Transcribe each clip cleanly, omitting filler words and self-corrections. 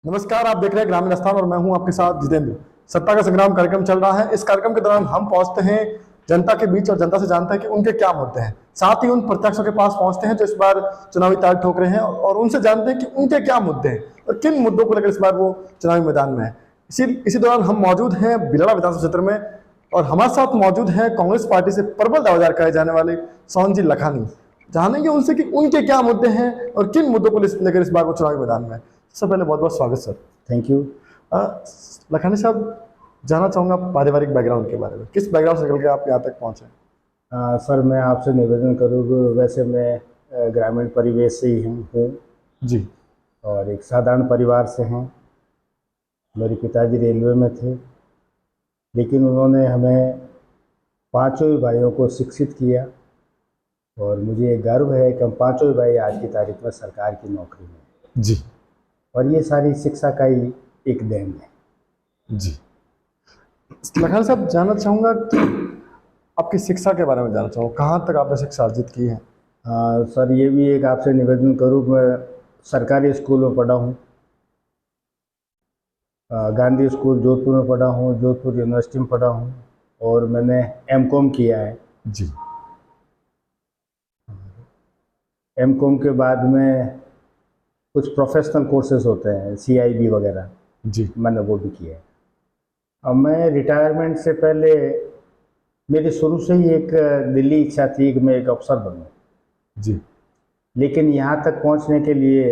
नमस्कार, आप देख रहे हैं ग्रामीण स्थान और मैं हूं आपके साथ जितेंद्र। सत्ता का संग्राम कार्यक्रम चल रहा है। इस कार्यक्रम के दौरान हम पहुंचते हैं जनता के बीच और जनता से जानते हैं कि उनके क्या मुद्दे हैं। साथ ही उन प्रत्याशियों के पास पहुंचते हैं जो इस बार चुनावी ताल ठोक रहे हैं और उनसे जानते हैं कि उनके क्या मुद्दे हैं और किन मुद्दों को लेकर इस बार वो चुनावी मैदान में है। इसी दौरान हम मौजूद हैं बिलड़ा विधानसभा क्षेत्र में और हमारे साथ मौजूद है कांग्रेस पार्टी से प्रबल दावेदार कहे जाने वाले सोहन जी लखानी। जानेंगे उनसे कि उनके क्या मुद्दे हैं और किन मुद्दों को लेकर इस बार वो चुनावी मैदान में है। सबसे पहले बहुत बहुत स्वागत सर। Thank you. लखानी साहब, जानना चाहूँगा पारिवारिक बैकग्राउंड के बारे में। किस बैकग्राउंड से निकल के आप यहाँ तक पहुँचे? सर, मैं आपसे निवेदन करूँगा, वैसे मैं ग्रामीण परिवेश से ही हूँ जी। और एक साधारण परिवार से हैं। मेरे पिताजी रेलवे में थे, लेकिन उन्होंने हमें पांचों ही भाइयों को शिक्षित किया और मुझे गर्व है कि हम पांचों ही भाई आज की तारीख में सरकार की नौकरी में हैं। जी। और ये सारी शिक्षा का ही एक देन है। जी। लखानी साहब, जानना चाहूँगा कि आपकी शिक्षा के बारे में जानना चाहूँगा, कहाँ तक आपने शिक्षा अर्जित की है? सर, ये भी एक आपसे निवेदन करूँ, मैं सरकारी स्कूल में पढ़ा हूँ। गांधी स्कूल जोधपुर में पढ़ा हूँ, जोधपुर यूनिवर्सिटी में पढ़ा हूँ और मैंने एमकॉम किया है। जी। एमकॉम के बाद में कुछ प्रोफेशनल कोर्सेज होते हैं, CIB वगैरह, जी। मैंने वो भी किया है। अब मैं रिटायरमेंट से पहले मेरी शुरू से ही एक दिल्ली इच्छा थी कि मैं एक अफसर बनूं। जी। लेकिन यहाँ तक पहुँचने के लिए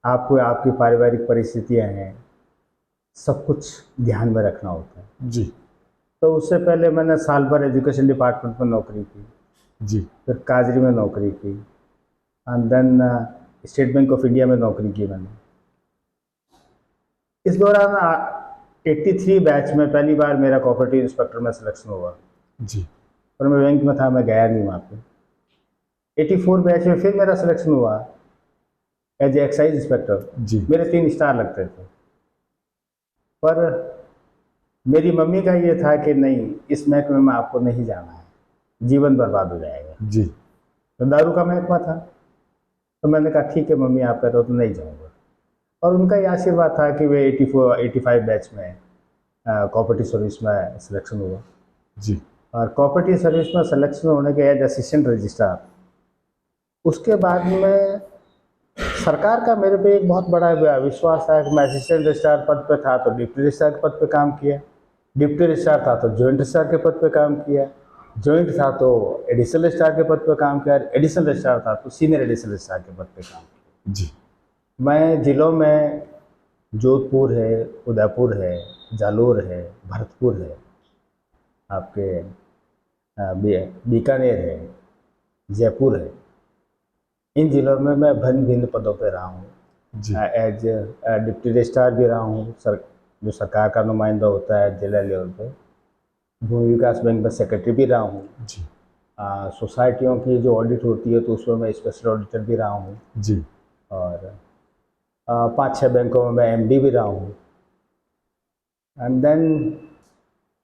आपको आपकी पारिवारिक परिस्थितियाँ हैं, सब कुछ ध्यान में रखना होता है। जी। तो उससे पहले मैंने साल भर एजुकेशन डिपार्टमेंट में नौकरी की, जी। फिर काजरी में नौकरी की and then State Bank of India में नौकरी की मैंने। इस दौरान 83 बैच में पहली बार मेरा कोऑपरेटिव इंस्पेक्टर में सिलेक्शन हुआ। जी। पर मैं बैंक में था, मैं गया नहीं वहाँ पे। 84 बैच में फिर मेरा सिलेक्शन हुआ एज ए एक्साइज इंस्पेक्टर। जी। मेरे 3 स्टार लगते थे, पर मेरी मम्मी का ये था कि नहीं, इस महकमे में आपको नहीं जाना है, जीवन बर्बाद हो जाएगा। जी। तो दारू का महकमा था, तो मैंने कहा ठीक है मम्मी, आप कहते हो तो नहीं जाऊँगा। और उनका ये आशीर्वाद था कि वे 85 बैच में कोऑपरेटिव सर्विस में सिलेक्शन हुआ। जी। और कोऑपरेटिव सर्विस में सिलेक्शन होने के एज असिस्टेंट रजिस्ट्रार, उसके बाद में सरकार का मेरे पे एक बहुत बड़ा विश्वास था कि मैं असिस्टेंट रजिस्ट्रार पद पे था तो डिप्टी रजिस्ट्रार के पद पे काम किया, डिप्टी रजिस्ट्रार था तो जॉइंट रजिस्ट्रार के पद पे काम किया, जॉइंट था तो एडिशनल रजिस्ट्रार के पद पे काम किया, एडिशनल रजिस्ट्रार था तो सीनियर एडिशनल रजिस्ट्रार के पद पे काम किया। जी। मैं जिलों में जोधपुर है, उदयपुर है, जालोर है, भरतपुर है, आपके बीकानेर है, जयपुर है, इन जिलों में मैं भिन्न भिन्न पदों पर रहा हूँ। एज डिप्टी रजिस्ट्रार भी रहा हूँ, जो सरकार का नुमाइंदा होता है जिला लेवल पे। भूमि विकास बैंक में सेक्रेटरी भी रहा हूँ। जी। सोसाइटियों की जो ऑडिट होती है तो उसमें मैं स्पेशल ऑडिटर भी रहा हूँ। जी। और 5-6 बैंकों में मैं MD भी रहा हूँ। एंड देन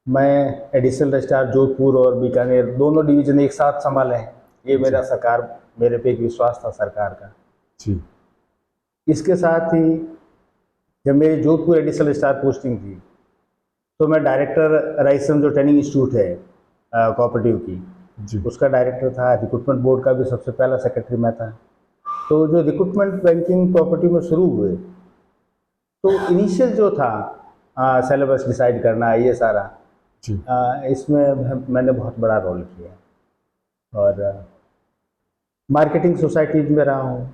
मैं एडिशनल रजिस्ट्रार जोधपुर और बीकानेर दोनों डिवीज़न एक साथ संभाले हैं। ये मेरे पे एक विश्वास था सरकार का। जी। इसके साथ ही जब मेरी जोधपुर एडिशनल रजिस्ट्रार पोस्टिंग थी तो मैं डायरेक्टर राइसन जो ट्रेनिंग इंस्टीट्यूट है कोऑपरेटिव की, जी। उसका डायरेक्टर था। रिक्रूटमेंट बोर्ड का भी सबसे पहला सेक्रेटरी मैं था। तो जो रिक्रूटमेंट बैंकिंग कोऑपरेटिव में शुरू हुए तो इनिशियल जो था सिलेबस डिसाइड करना, ये सारा इसमें मैंने बहुत बड़ा रोल किया। और मार्केटिंग सोसाइटी में रहा हूँ।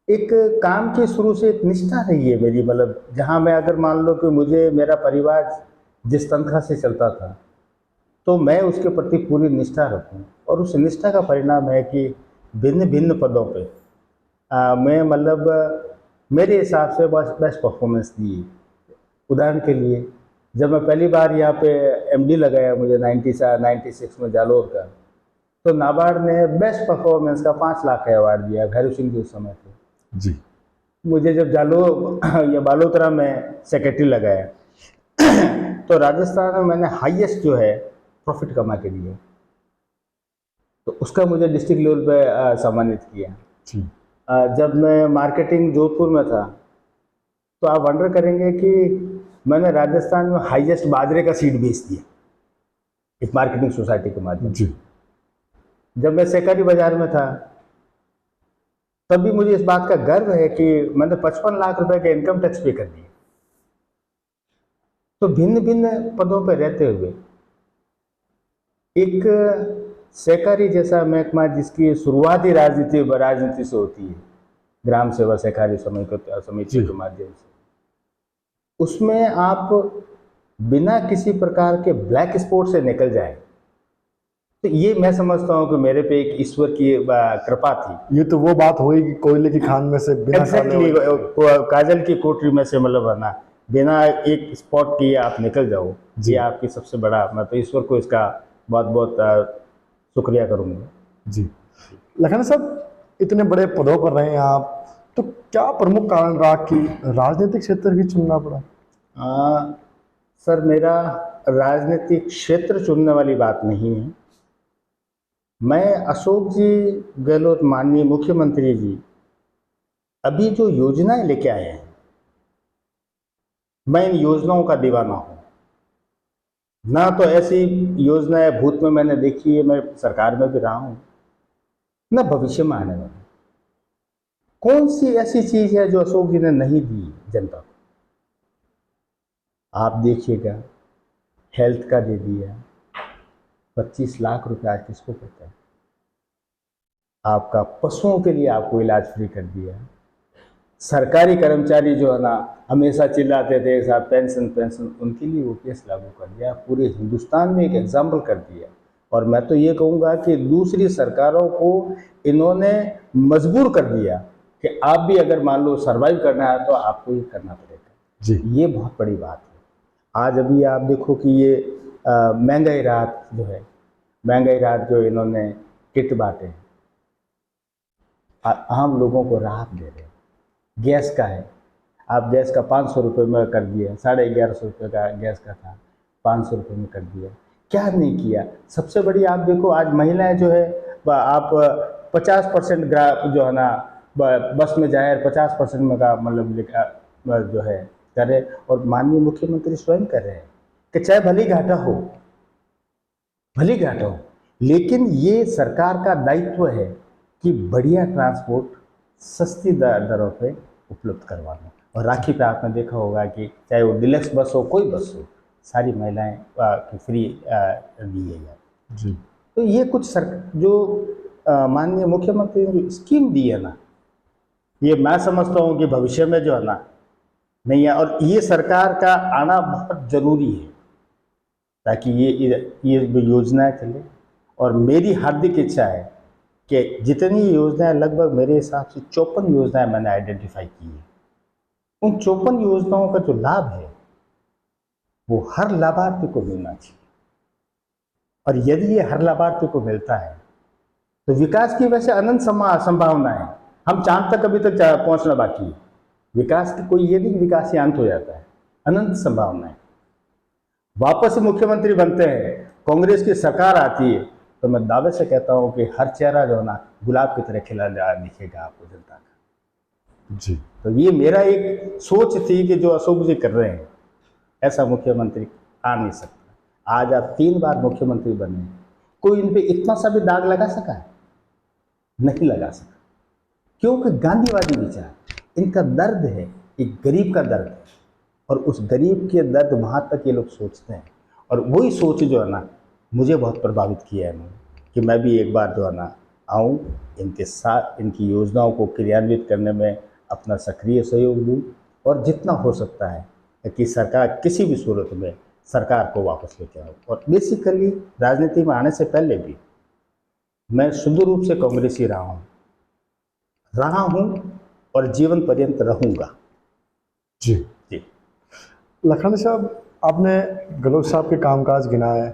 एक काम की शुरू से एक निष्ठा रही है मेरी, मतलब जहाँ मैं अगर मान लो कि मुझे मेरा परिवार जिस तनख्वाह से चलता था तो मैं उसके प्रति पूरी निष्ठा रखूँ, और उस निष्ठा का परिणाम है कि भिन्न भिन्न पदों पे मैं मतलब मेरे हिसाब से बेस्ट परफॉर्मेंस दी। उदाहरण के लिए जब मैं पहली बार यहाँ पे MD लगाया मुझे 96 में जालोर का, तो नाबार्ड ने बेस्ट परफॉर्मेंस का 5 लाख का अवार्ड दिया, भैरव सिंह जी उस समय थे। जी। मुझे जब या बालोतरा में सेक्रेटरी लगाया तो राजस्थान में मैंने हाईएस्ट जो है प्रॉफिट कमा के दिया, तो उसका मुझे डिस्ट्रिक्ट लेवल पे सम्मानित किया। जी। जब मैं मार्केटिंग जोधपुर में था तो आप वंडर करेंगे कि मैंने राजस्थान में हाईएस्ट बाजरे का सीड बेच दिया एक मार्केटिंग सोसाइटी के माध्यम से। जी। जब मैं सहकारी बाजार में था तभी मुझे इस बात का गर्व है कि मैंने 55 लाख रुपए का इनकम टैक्स पे कर दिया। तो भिन्न भिन्न पदों पर रहते हुए एक सहकारी जैसा महकमा जिसकी शुरुआती राजनीति से होती है, ग्राम सेवा सहकारी समिति के माध्यम से, उसमें आप बिना किसी प्रकार के ब्लैक स्पॉट से निकल जाए, तो ये मैं समझता हूँ कि मेरे पे एक ईश्वर की कृपा थी। ये तो वो बात हुई कि कोयले की खान में से बिना एग्जैक्टली काजल की कोठरी में से मतलब है ना, बिना एक स्पॉट किए आप निकल जाओ, ये आपकी सबसे बड़ा, मैं तो ईश्वर को इसका बहुत बहुत शुक्रिया करूँगा। जी। लखन साहब, इतने बड़े पदों पर रहे हैं आप, तो क्या प्रमुख कारण रहा कि राजनीतिक क्षेत्र ही चुनना पड़ा? सर, मेरा राजनीतिक क्षेत्र चुनने वाली बात नहीं है। मैं अशोक जी गहलोत, माननीय मुख्यमंत्री जी, अभी जो योजनाएं लेके आए हैं, मैं इन योजनाओं का दीवाना हूँ। ना तो ऐसी योजनाएं भूत में मैंने देखी है, मैं सरकार में भी रहा हूँ, ना भविष्य में आने वाली। कौन सी ऐसी चीज है जो अशोक जी ने नहीं दी जनता को? आप देखिएगा, हेल्थ का दे दिया, 25 लाख रुपए आज किसको पता है? आपका पशुओं के लिए आपको इलाज फ्री कर दिया। सरकारी कर्मचारी जो है ना, हमेशा चिल्लाते थे साहब पेंशन पेंशन, उनके लिए वो केस लागू कर दिया, पूरे हिंदुस्तान में एक एग्जाम्पल कर दिया। और मैं तो ये कहूँगा कि दूसरी सरकारों को इन्होंने मजबूर कर दिया कि आप भी अगर मान लो सर्वाइव करना है तो आपको ये करना पड़ेगा जी। ये बहुत बड़ी बात है। आज अभी आप देखो कि ये महंगाई राहत जो है, महंगाई राहत जो इन्होंने किट बांटे हैं, आम लोगों को राहत दे रहे हैं। गैस का है, आप गैस का 500 रुपये में कर दिया, 1150 रुपये का गैस का था, 500 रुपये में कर दिया। क्या नहीं किया? सबसे बड़ी आप देखो, आज महिलाएं जो है, आप 50% जो है ना बस में जाए, 50% में का मतलब जो है करे, और माननीय मुख्यमंत्री स्वयं कर रहे हैं कि चाहे भली घाटा हो, भली घाटा हो, लेकिन ये सरकार का दायित्व है कि बढ़िया ट्रांसपोर्ट सस्ती दरों पे उपलब्ध करवाना। और राखी पे आपने देखा होगा कि चाहे वो डिलक्स बस हो, कोई बस हो, सारी महिलाएं फ्री दी है यार। जी। तो ये कुछ जो माननीय मुख्यमंत्री ने जो स्कीम दी है ना, ये मैं समझता हूँ कि भविष्य में जो है ना नहीं है, और ये सरकार का आना बहुत ज़रूरी है ताकि ये योजनाएं चले। और मेरी हार्दिक इच्छा है कि जितनी योजनाएं, लगभग मेरे हिसाब से 54 योजनाएं मैंने आइडेंटिफाई की है, उन 54 योजनाओं का जो लाभ है वो हर लाभार्थी को मिलना चाहिए। और यदि ये हर लाभार्थी को मिलता है तो विकास की वैसे अनंत संभावना है। हम चांद तक अभी तक पहुंचना बाकी है। विकास की कोई ये नहीं विकास ही अंत हो जाता है, अनंत संभावना है। वापस से मुख्यमंत्री बनते हैं, कांग्रेस की सरकार आती है, तो मैं दावे से कहता हूं कि हर चेहरा जो है ना गुलाब की तरह खिला दिखेगा आपको जनता का। जी। तो ये मेरा एक सोच थी कि जो अशोक जी कर रहे हैं, ऐसा मुख्यमंत्री आ नहीं सकता। आज आप 3 बार मुख्यमंत्री बने, कोई इन पे इतना सा भी दाग लगा सका है? नहीं लगा सका, क्योंकि गांधीवादी विचार, इनका दर्द है, एक गरीब का दर्द है, और उस गरीब के दर्द वहाँ तक ये लोग सोचते हैं। और वही सोच जो है ना मुझे बहुत प्रभावित किया है इन्होंने, कि मैं भी एक बार जो है ना आऊँ, इनके साथ इनकी योजनाओं को क्रियान्वित करने में अपना सक्रिय सहयोग दूँ, और जितना हो सकता है कि सरकार किसी भी सूरत में सरकार को वापस लेके आऊँ। और बेसिकली राजनीति में आने से पहले भी मैं शुद्ध रूप से कांग्रेसी रहा हूँ और जीवन पर्यंत रहूँगा। जी। जी। लखन साहब, आपने गहलोत साहब के कामकाज गिनाए,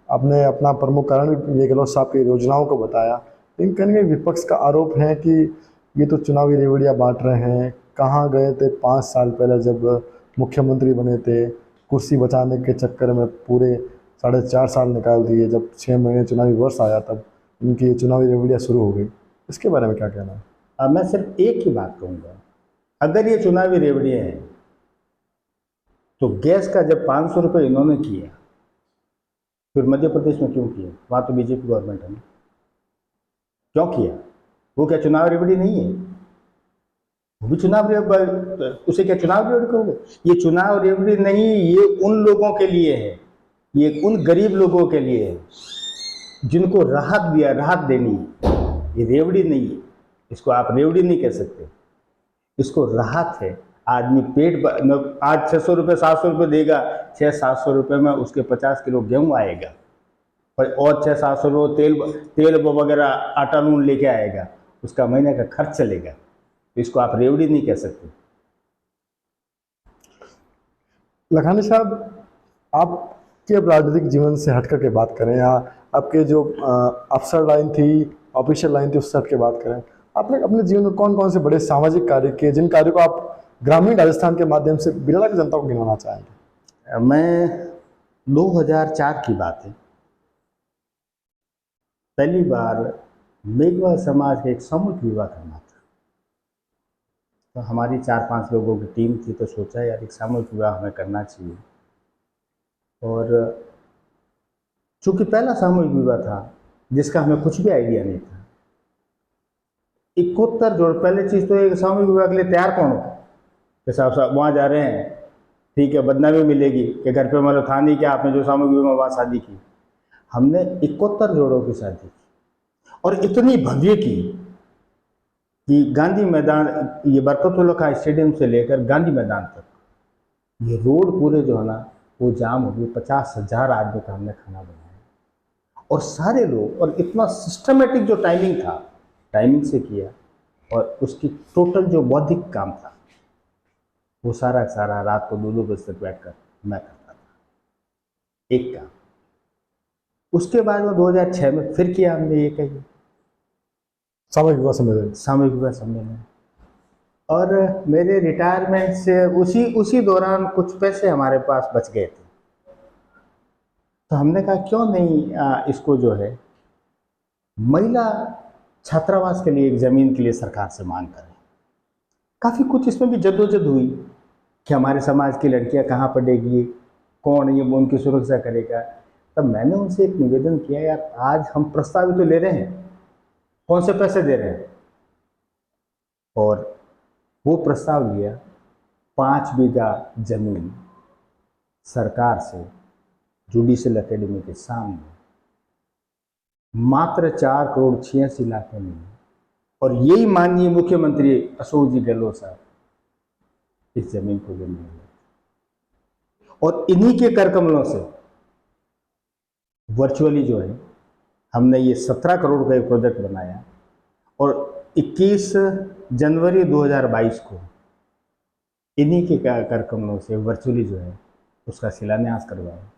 आपने अपना प्रमुख कारण भी ये गहलोत साहब की योजनाओं को बताया, लेकिन कहीं ना कहीं विपक्ष का आरोप है कि ये तो चुनावी रेवड़ियाँ बांट रहे हैं। कहाँ गए थे 5 साल पहले जब मुख्यमंत्री बने थे? कुर्सी बचाने के चक्कर में पूरे 4.5 साल निकाल दिए। जब 6 महीने चुनावी वर्ष आया तब इनकी ये चुनावी रेवड़ियाँ शुरू हो गई। इसके बारे में क्या कहना है? मैं सिर्फ एक ही बात कहूँगा, अगर ये चुनावी रेवड़ियाँ हैं तो गैस का जब 500 रुपये इन्होंने किया, फिर मध्य प्रदेश में क्यों किया? वहाँ तो बीजेपी गवर्नमेंट है ना, क्यों किया? वो क्या चुनाव रेवड़ी नहीं है? वो भी चुनाव रेवड़ी, उसे क्या चुनाव रेवड़ी कहोगे? ये चुनाव रेवड़ी नहीं, ये उन लोगों के लिए है, ये उन गरीब लोगों के लिए है जिनको राहत दिया, राहत देनी है। ये रेवड़ी नहीं है, इसको आप रेवड़ी नहीं कह सकते, इसको राहत है। आदमी आज 600 रुपये 700 रुपये देगा, 600-700 रुपये में उसके 50 किलो गेहूँ आएगा और 600-700 रुपये तेल वगैरह आटा नून लेके आएगा, उसका महीने का खर्च चलेगा। तो इसको आप रेवड़ी नहीं कह सकते। लखानी साहब, आपके अब राजनीतिक जीवन से हट करके बात करें या आपके जो अफसर लाइन थी, ऑफिशियल लाइन थी, उससे हट के बात करें, आपने अपने जीवन में कौन कौन से बड़े सामाजिक कार्य किए जिन कार्यों को आप ग्रामीण राजस्थान के माध्यम से बिरला की जनता को गिनवाना चाहेंगे? मैं 2004 की बात है, पहली बार मेघवाल समाज का एक सामूहिक विवाह करना था। तो हमारी 4-5 लोगों की टीम थी, तो सोचा यार एक सामूहिक विवाह हमें करना चाहिए। और चूँकि पहला सामूहिक विवाह था जिसका हमें कुछ भी आइडिया नहीं था, 71 जोड़, पहले चीज़ तो एक सामूहिक विवाह के लिए तैयार कौन हो कि साहब वहाँ जा रहे हैं, ठीक है, बदनामी मिलेगी कि घर पे मतलब था नहीं कि आपने जो सामूहिक विवाह में वहाँ शादी की। हमने 71 जोड़ों की शादी की और इतनी भव्य की कि गांधी मैदान, ये बरकतुल्लाह स्टेडियम से लेकर गांधी मैदान तक ये रोड पूरे जो है ना वो जाम हो गई। 50,000 आदमी का हमने खाना बनाया और सारे लोग, और इतना सिस्टमेटिक जो टाइमिंग था, टाइमिंग से किया। और उसकी टोटल जो बौद्धिक काम था वो सारा रात को 2-2 बजे तक बैठ कर मैं करता था एक काम। उसके बाद में 2006 में फिर किया हमने ये कही सामूहिक विवाह सम्मेलन। और मेरे रिटायरमेंट से उसी दौरान कुछ पैसे हमारे पास बच गए थे, तो हमने कहा क्यों नहीं इसको जो है महिला छात्रावास के लिए एक ज़मीन के लिए सरकार से मांग करें। काफ़ी कुछ इसमें भी जद्दोजहद हुई कि हमारे समाज की लड़कियां कहाँ पढ़ेगी, कौन ये उनकी सुरक्षा करेगा। तब मैंने उनसे एक निवेदन किया, यार आज हम प्रस्ताव तो ले रहे हैं, कौन से पैसे दे रहे हैं? और वो प्रस्ताव लिया 5 बीघा जमीन सरकार से जुडिशियल एकेडमी के सामने, मात्र 4,86,00,000 में। और यही माननीय मुख्यमंत्री अशोक जी गहलोत साहब इस जमीन को लेने लगे और इन्हीं के कर कमलों से वर्चुअली जो है हमने ये 17 करोड़ का एक प्रोजेक्ट बनाया और 21 जनवरी 2022 को इन्हीं के कर कमलों से वर्चुअली जो है उसका शिलान्यास करवाया।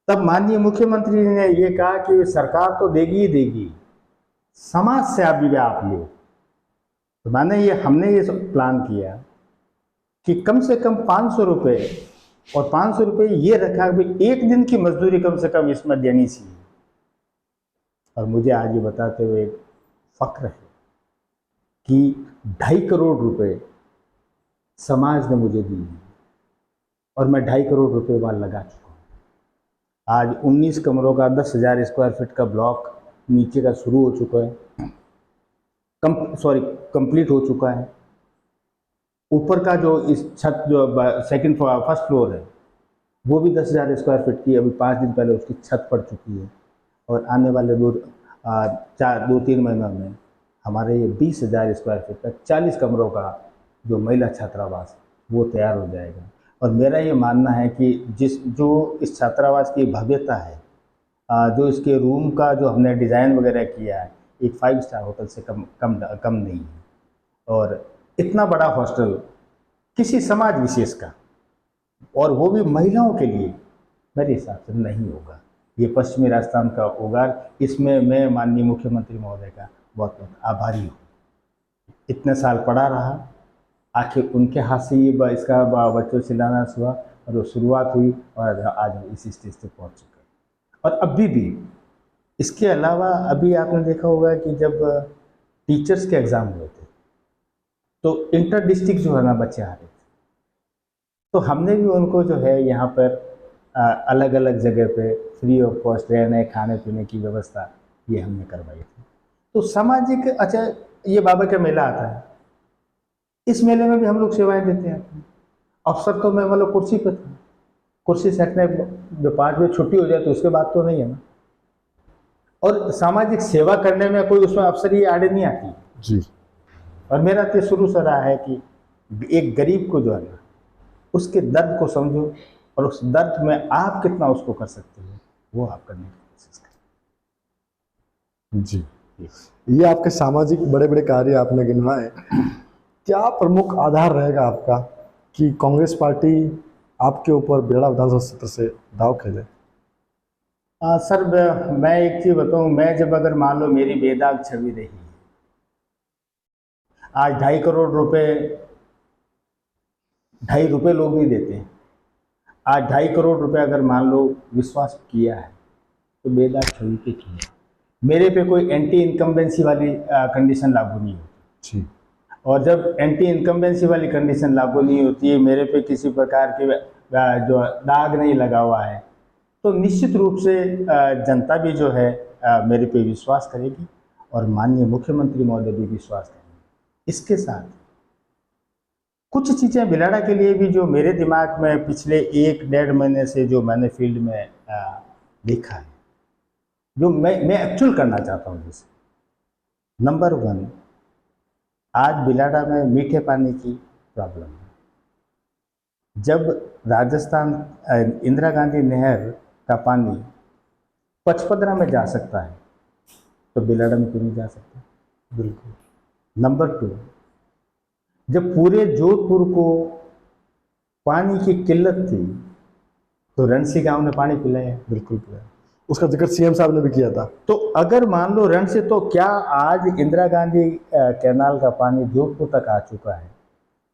तब माननीय मुख्यमंत्री ने ये कहा कि सरकार तो देगी ही देगी, समाज से आप भी आप लो। तो हमने ये प्लान किया कि कम से कम 500 रुपये, और 500 रुपये ये रखा कि एक दिन की मजदूरी कम से कम इसमें देनी चाहिए। और मुझे आज ये बताते हुए फक्र है कि 2.5 करोड़ रुपए समाज ने मुझे दिए और मैं 2.5 करोड़ रुपए वहाँ लगा चुका हूँ। आज 19 कमरों का 10,000 स्क्वायर फीट का ब्लॉक नीचे का शुरू हो चुका है, कंप्लीट हो चुका है। ऊपर का जो इस छत जो फर्स्ट फ्लोर है वो भी 10,000 स्क्वायर फीट की, अभी 5 दिन पहले उसकी छत पड़ चुकी है। और आने वाले 2-3 महीनों में हमारे ये 20,000 स्क्वायर फीट का 40 कमरों का जो महिला छात्रावास वो तैयार हो जाएगा। और मेरा ये मानना है कि जो इस छात्रावास की भव्यता है, जो इसके रूम का जो हमने डिज़ाइन वगैरह किया है, एक 5 स्टार होटल से कम नहीं है। और इतना बड़ा हॉस्टल किसी समाज विशेष का, और वो भी महिलाओं के लिए, मेरे हिसाब से नहीं होगा। ये पश्चिमी राजस्थान का होगा। इसमें मैं माननीय मुख्यमंत्री महोदय का बहुत बहुत आभारी हूँ। इतने साल पड़ा रहा, आखिर उनके हाथ से ये इसका बच्चों शिलान्यास हुआ और वो शुरुआत हुई और आज हम इसी स्टेज तक पहुँच चुके हैं। और अभी भी इसके अलावा अभी आपने देखा होगा कि जब टीचर्स के एग्ज़ाम हुए थे तो इंटर डिस्ट्रिक्ट जो है ना बच्चे आ रहे थे, तो हमने भी उनको जो है यहाँ पर अलग अलग जगह पे फ्री ऑफ कॉस्ट रहने खाने पीने की व्यवस्था ये हमने करवाई थी। तो सामाजिक, अच्छा ये बाबा का मेला आता है, इस मेले में भी हम लोग सेवाएं देते हैं अपनी। अवसर तो मैं मतलब कुर्सी पे था, कुर्सी से हटने जो 5 बजे छुट्टी हो जाए तो उसके बाद तो नहीं है ना। और सामाजिक सेवा करने में कोई उसमें अवसर ये आड़े नहीं आती जी। और मेरा तो शुरू से रहा है कि एक गरीब को जो है ना उसके दर्द को समझो और उस दर्द में आप कितना उसको कर सकते हो वो आप करने की कोशिश करें। जी, ये आपके सामाजिक बड़े बड़े कार्य आपने गिनवाए। क्या प्रमुख आधार रहेगा आपका कि कांग्रेस पार्टी आपके ऊपर बिरला विधानसभा क्षेत्र से दाव खेले? सर मैं एक चीज़ बताऊँ, मैं जब अगर मान लो मेरी बेदाग छवि रही, आज 2.5 करोड़ रुपए 2.5 रुपये लोग नहीं देते हैं, आज 2.5 करोड़ रुपए अगर मान लो विश्वास किया है तो बेदाग छवि पे किया। मेरे पे कोई एंटी इनकम्बेंसी वाली कंडीशन लागू नहीं होती जी। और जब एंटी इनकम्बेंसी वाली कंडीशन लागू नहीं होती है, मेरे पे किसी प्रकार के जो दाग नहीं लगा हुआ है, तो निश्चित रूप से जनता भी जो है मेरे पे विश्वास करेगी और माननीय मुख्यमंत्री महोदय भी विश्वास करेंगे। इसके साथ कुछ चीज़ें भिलाड़ा के लिए भी जो मेरे दिमाग में पिछले 1-1.5 महीने से जो मैंने फील्ड में देखा है, जो मैं एक्चुअल करना चाहता हूँ। जैसे नंबर 1, आज भिलाड़ा में मीठे पानी की प्रॉब्लम है। जब राजस्थान इंदिरा गांधी नहर का पानी पचपदरा में जा सकता है तो भिलाड़ा में क्यों नहीं जा सकता? बिल्कुल। नंबर 2, जब पूरे जोधपुर को पानी की किल्लत थी तो रणसी गांव ने पानी पिलाया। बिल्कुल पिलाया, उसका जिक्र सीएम साहब ने भी किया था। तो अगर मान लो रण से, तो क्या आज इंदिरा गांधी कैनाल का पानी जोधपुर तक आ चुका है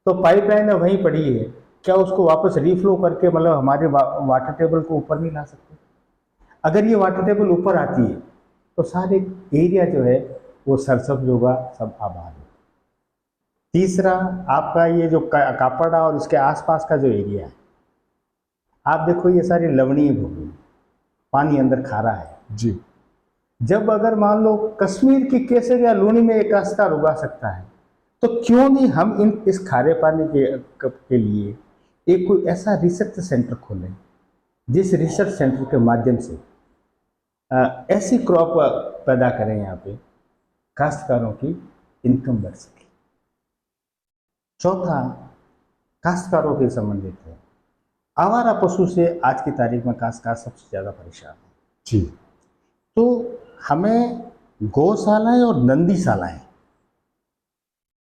तो पाइपलाइन वहीं पड़ी है, क्या उसको वापस रीफ्लो करके मतलब हमारे वाटर टेबल को ऊपर नहीं ला सकते? अगर ये वाटर टेबल ऊपर आती है तो सारे एरिया जो है वो सरसब्ज होगा, सब आबाद होगा। तीसरा, आपका ये जो कापड़ा और इसके आसपास का जो एरिया है, आप देखो ये सारी लवणीय भूमि, पानी अंदर खारा है जी। जब अगर मान लो कश्मीर की केसर या लूनी में एक काश्तकार उगा सकता है तो क्यों नहीं हम इस खारे पानी के लिए एक कोई ऐसा रिसर्च सेंटर खोलें जिस रिसर्च सेंटर के माध्यम से ऐसी क्रॉप पैदा करें, यहाँ पे काश्तकारों की इनकम बढ़ सके। चौथा, काश्तकारों के संबंधित है, आवारा पशु से आज की तारीख में काश्तकार सबसे ज़्यादा परेशान है जी। तो हमें गौशालाएं और नंदीशालाएं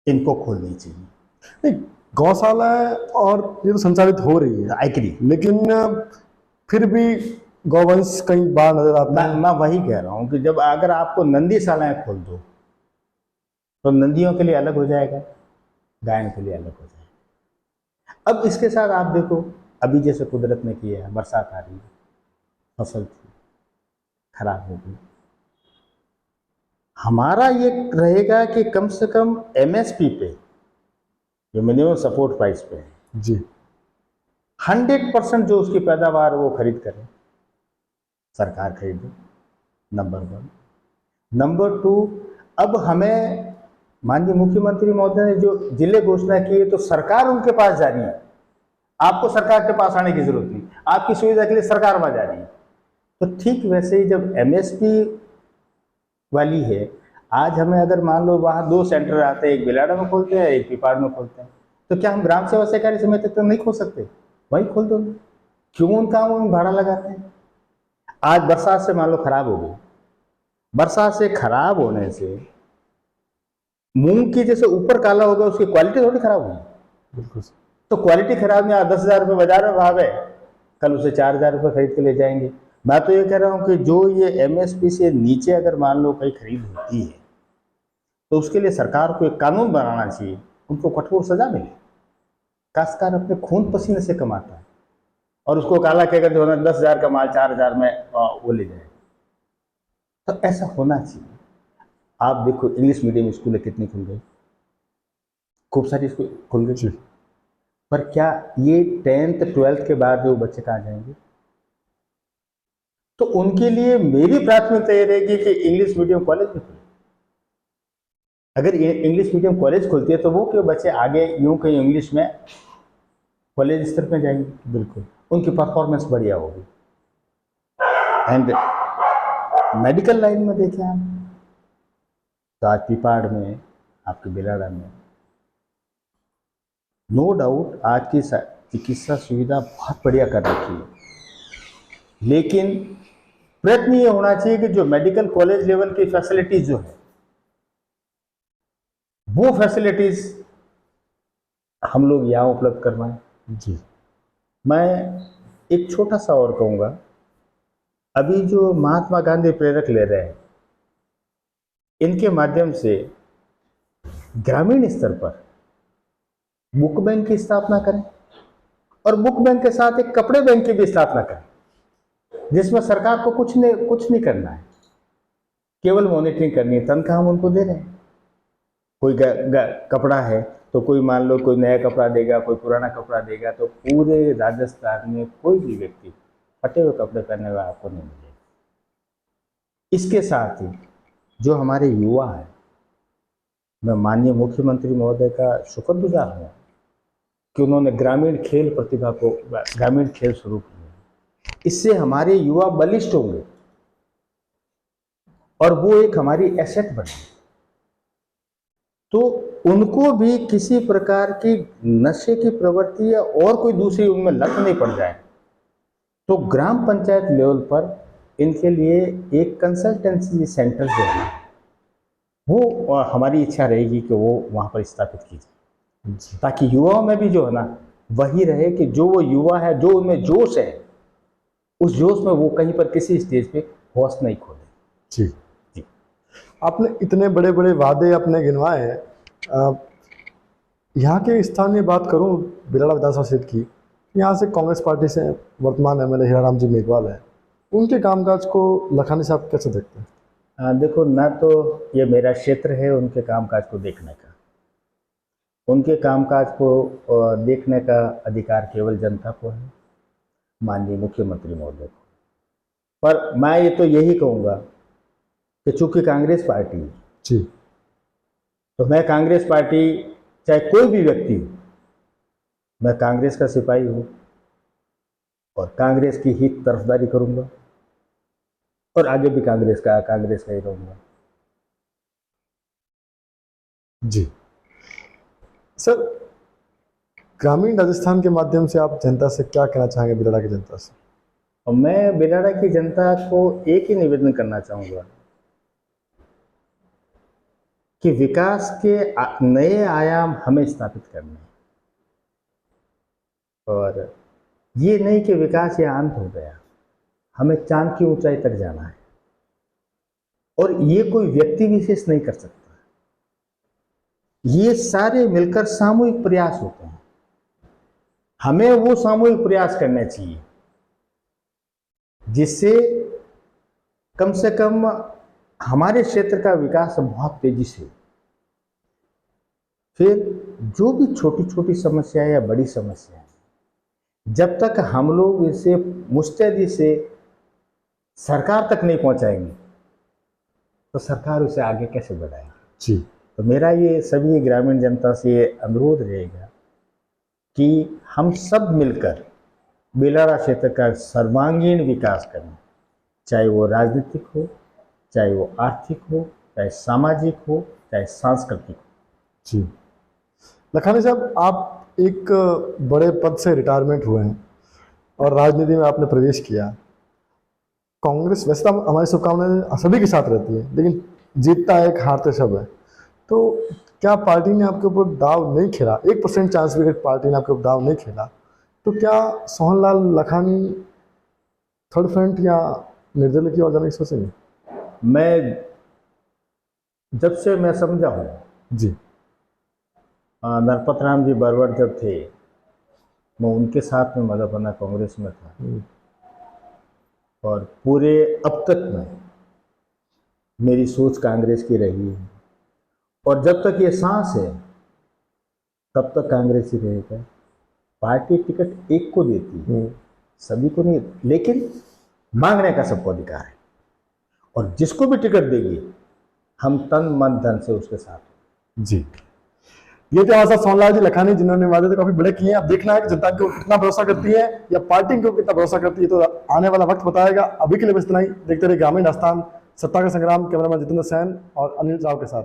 इनको खोलनी चाहिए। नहीं, गौशाला और ये तो संचालित हो रही है, आई एग्री, लेकिन फिर भी गौवंश कई बार नजर आता है। मैं वही कह रहा हूँ कि जब अगर आपको नंदीशालाएं खोल दो तो नंदियों के लिए अलग हो जाएगा, गायों के लिए अलग हो जाएगा। अब इसके साथ आप देखो, अभी जैसे कुदरत ने किया है, बरसात आ रही है, फसल थी खराब हो गई, हमारा ये रहेगा कि कम से कम एमएसपी पे, जो मिनिमम सपोर्ट प्राइस पे है जी, 100% जो उसकी पैदावार वो खरीद करें, सरकार खरीदे। नंबर 1। नंबर 2, अब हमें माननीय मुख्यमंत्री महोदय ने जो जिले घोषणा की है तो सरकार उनके पास जा रही है, आपको सरकार के पास आने की जरूरत नहीं, आपकी सुविधा के लिए सरकार वहां जा रही है। तो ठीक वैसे ही जब एमएसपी वाली है, आज हमें अगर मान लो वहाँ 2 सेंटर आते हैं, एक बिलाड़ा में खोलते हैं, एक पिपाड़ में खोलते हैं, तो क्या हम ग्राम सेवा सहकारी समिति तो नहीं खोल सकते? वही खोल दो, क्यों उनका हम भाड़ा लगाते हैं? आज बरसात से मान लो खराब हो गई, बरसात से खराब होने से मूंग की जैसे ऊपर काला होगा उसकी क्वालिटी थोड़ी खराब होगी। बिल्कुल। तो क्वालिटी खराब में आज 10,000 रुपये बाजार में भाव है, कल उसे 4,000 रुपये खरीद के ले जाएंगे। मैं तो ये कह रहा हूँ कि जो ये एमएसपी से नीचे अगर मान लो कहीं खरीद होती है तो उसके लिए सरकार को एक कानून बनाना चाहिए, उनको कठोर सजा मिले। काश्तकार अपने खून पसीने से कमाता है और उसको काला कहकर जो है 10,000 का माल 4,000 में वो ले जाए, तो ऐसा होना चाहिए। आप देखो इंग्लिश मीडियम स्कूलें कितनी खुल गई, खूब सारी स्कूल खुल गई। पर क्या ये 10th 12th के बाद जो बच्चे कहाँ जाएंगे? तो उनके लिए मेरी प्राथमिकता ये रहेगी कि इंग्लिश मीडियम कॉलेज भी खुले। अगर इंग्लिश मीडियम कॉलेज खुलती है तो वो क्यों बच्चे आगे यूं कहीं इंग्लिश में कॉलेज स्तर पे जाएंगे, बिल्कुल उनकी परफॉर्मेंस बढ़िया होगी। एंड मेडिकल लाइन में देखें आप, तो आज पिपाड़ में, आपके बिलाड़ा में, नो डाउट आज की चिकित्सा सुविधा बहुत बढ़िया कर रखी है, लेकिन प्रयत्न ये होना चाहिए कि जो मेडिकल कॉलेज लेवल की फैसिलिटीज जो है, वो फैसिलिटीज हम लोग यहाँ उपलब्ध करवाएं। जी। मैं एक छोटा सा और कहूँगा, अभी जो महात्मा गांधी प्रेरक ले रहे हैं, इनके माध्यम से ग्रामीण स्तर पर बुक बैंक की स्थापना करें और बुक बैंक के साथ एक कपड़े बैंक की भी स्थापना करें, जिसमें सरकार को कुछ नहीं करना है, केवल मॉनिटरिंग करनी है। तनख्वाह हम उनको दे रहे हैं। कोई कपड़ा है तो कोई मान लो कोई नया कपड़ा देगा, कोई पुराना कपड़ा देगा, तो पूरे राजस्थान में कोई भी व्यक्ति फटे हुए कपड़े पहने हुए आपको नहीं मिलेगा। इसके साथ ही जो हमारे युवा हैं, मैं माननीय मुख्यमंत्री महोदय का शुक्रगुजार हूँ कि उन्होंने ग्रामीण खेल प्रतिभा को, ग्रामीण खेल शुरू किए। इससे हमारे युवा बलिष्ठ होंगे और वो एक हमारी एसेट बने, तो उनको भी किसी प्रकार की नशे की प्रवृत्ति या और कोई दूसरी उनमें लत नहीं पड़ जाए, तो ग्राम पंचायत लेवल पर इनके लिए एक कंसल्टेंसी सेंटर जो है वो हमारी इच्छा रहेगी कि वो वहाँ पर स्थापित की जाए, ताकि युवाओं में भी जो है ना वही रहे कि जो वो युवा है, जो उनमें जोश है, उस जोश में वो कहीं पर किसी स्टेज पे होश नहीं खोले। जी जी। आपने इतने बड़े बड़े वादे अपने गिनवाए हैं। यहाँ के स्थानीय बात करूँ बिलाड़ा विधानसभा क्षेत्र की, यहाँ से कांग्रेस पार्टी से वर्तमान एमएलए हीराराम जी मेघवाल है, उनके कामकाज को लखानी साहब कैसे देखते हैं? देखो, ना तो ये मेरा क्षेत्र है उनके कामकाज को देखने का, उनके कामकाज को देखने का अधिकार केवल जनता को है, माननीय मुख्यमंत्री महोदय को। पर मैं ये तो यही कहूँगा कि चूंकि कांग्रेस पार्टी है जी, तो मैं कांग्रेस पार्टी, चाहे कोई भी व्यक्ति हो, मैं कांग्रेस का सिपाही हूँ और कांग्रेस की हित तरफदारी करूँगा और आगे भी कांग्रेस का ही रहूँगा। जी सर, ग्रामीण राजस्थान के माध्यम से आप जनता से क्या कहना चाहेंगे, बिलाड़ा की जनता से? और मैं बिलाड़ा की जनता को एक ही निवेदन करना चाहूँगा कि विकास के नए आयाम हमें स्थापित करने हैं, और ये नहीं कि विकास ये अंत हो गया, हमें चांद की ऊंचाई तक जाना है, और ये कोई व्यक्ति विशेष नहीं कर सकता, ये सारे मिलकर सामूहिक प्रयास होते हैं। हमें वो सामूहिक प्रयास करने चाहिए जिससे कम से कम हमारे क्षेत्र का विकास बहुत तेजी से हो। फिर जो भी छोटी छोटी समस्याएं या बड़ी समस्याएं, जब तक हम लोग इसे मुस्तैदी से सरकार तक नहीं पहुंचाएंगे तो सरकार उसे आगे कैसे बढ़ाएगी? जी, तो मेरा ये सभी ग्रामीण जनता से अनुरोध रहेगा कि हम सब मिलकर बिलाड़ा क्षेत्र का सर्वांगीण विकास करें, चाहे वो राजनीतिक हो, चाहे वो आर्थिक हो, चाहे सामाजिक हो, चाहे सांस्कृतिक हो। जी लखानी साहब, आप एक बड़े पद से रिटायरमेंट हुए हैं और राजनीति में आपने प्रवेश किया। कांग्रेस वैसे तो हमारी शुभकामनाएं सभी के साथ रहती है, लेकिन जीतता एक हारते सब है, तो क्या पार्टी ने आपके ऊपर दाव नहीं खेला? 1% चांस भी अगर पार्टी ने आपके ऊपर दाव नहीं खेला तो क्या सोहनलाल लखानी थर्ड फ्रंट या निर्दलीय की ओर जाने की सोचेंगे? मैं जब से मैं समझा हूँ, जी, नरपत राम जी बरवड़ जब थे, मैं उनके साथ में मधुबना कांग्रेस में था, और पूरे अब तक में मेरी सोच कांग्रेस की रही है, और जब तक ये सांस है तब तक कांग्रेस ही रहेगा। पार्टी टिकट एक को देती है, सभी को नहीं, लेकिन मांगने का सबको अधिकार है। और जिसको भी टिकट देगी हम तन मन धन से उसके साथ हैं। जी, ये थे हमारे साथ सोनलाल जी लखानी, जिन्होंने वादे तो काफी बड़े किए हैं। अब देखना है कि जनता को कितना भरोसा करती है या पार्टी को कितना भरोसा करती है, तो आने वाला वक्त बताएगा। अभी के लिए बस इतना ही। देखते रहिए ग्रामीण आस्थान, सत्ता का संग्राम। कैमरामैन जितेंद्र सैन और अनिल राव के साथ।